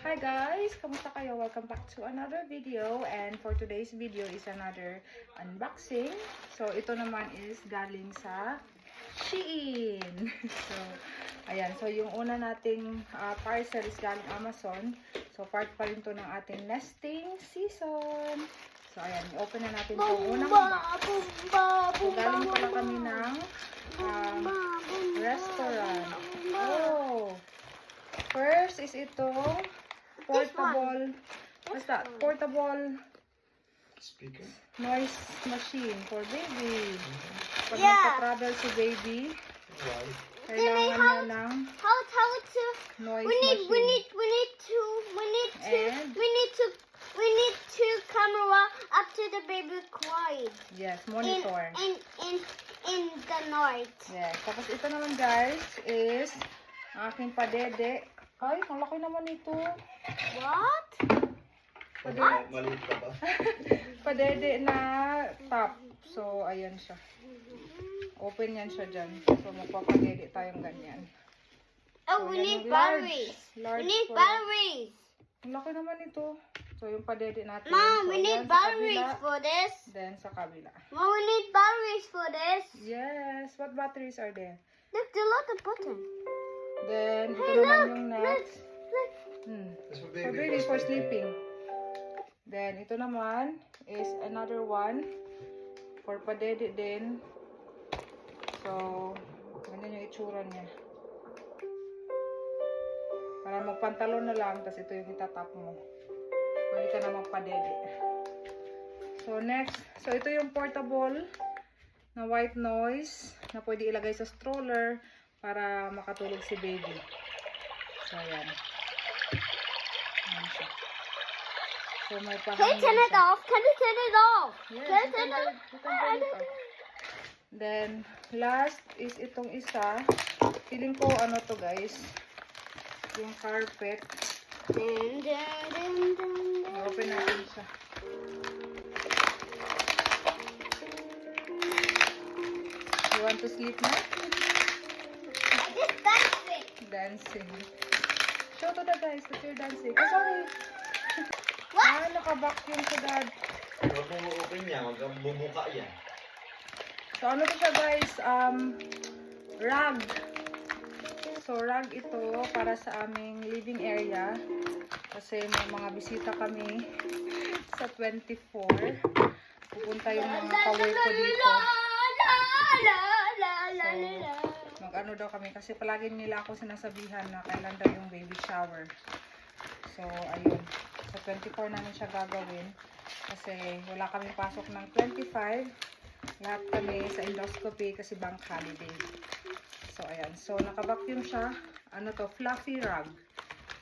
Hi guys! Kamusta kayo? Welcome back to another video, and for today's video is another unboxing. So ito naman is galing sa Shein. So ayan, so yung una nating parcel is galing Amazon. So part pa rin to ng ating nesting season. So ayan, i-open na natin itong unang box. So galing pala kami ng restaurant. Oh! First is itong portable, what's that? Portable Speaker? noise machine for baby. Pag Yeah. nagpa-travel si baby, Right. kailangan niya ng How to noise we need And? to camera up to the baby quiet yes, monitor. in the night. Yes. Tapos ito naman guys is aking padede. Ay, malaki naman ito. What? Maliit ka ba? Padede na top. So, ayan siya. Open yan siya dyan. So, magpapadede tayong ganyan. Oh, So, we yan need yung large. batteries. Large We need for- batteries. Ang laki naman ito. So, yung padede natin. Mom, So, we need ayan sa batteries kabila, for this. then sa kabila. Mom, we need batteries for this. Yes. What batteries are there? Look, there's a lot of buttons. Then, ito Hey, naman look, yung look, next. look. That's for For baby, for sleeping. Then, ito naman is another one. For padede din. So, ganyan yung itsura niya. Para magpantalon na lang, tapos ito yung itatap mo. Pwede ka na magpadede. So, next. So, ito yung portable na white noise na pwede ilagay sa stroller para makatulog si baby. So, ayan. Ayan siya. So, may Can you pahangin turn it siya. off? Can you turn it off? Yes, Can you can turn it off. Then, last is itong isa. Feeling ko, ano to guys, yung carpet. Dun, dun, dun, dun, dun. Open natin siya. You want to sleep na? Just dancing. Dancing. Show to the guys that you're dancing. Oh, sorry. What? Naka-vacuum to dad. Huwag mong open niya, huwag kang bubuka yan. So, ano to siya guys? Rug. So, rug ito para sa aming living area. Kasi may mga bisita kami sa 24. Pupunta yung mga ka-work ko dito. So, mag-ano daw kami. Kasi palagi nila ako sinasabihan na kailan daw yung baby shower. So, ayun. Sa 24 namin siya gagawin. Kasi wala kami pasok ng 25. Lahat kami sa endoscopy kasi bank holiday. So, ayan. So, naka-vacuum siya. Ano to? Fluffy rug.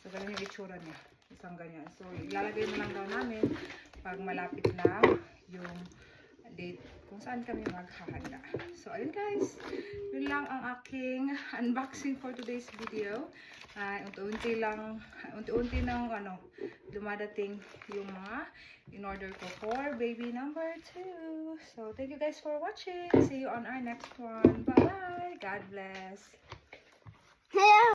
So, ganun yung itsura niya. Isang ganyan. So, ilalagay na lang daw namin pag malapit na yung date kung saan kami maghahanda. So, ayun guys. Yun lang ang aking unboxing for today's video. Unti-unti nang dumadating yung mga in-order ko for baby number 2. So, thank you guys for watching. See you on our next one. Bye-bye. God bless. Hey.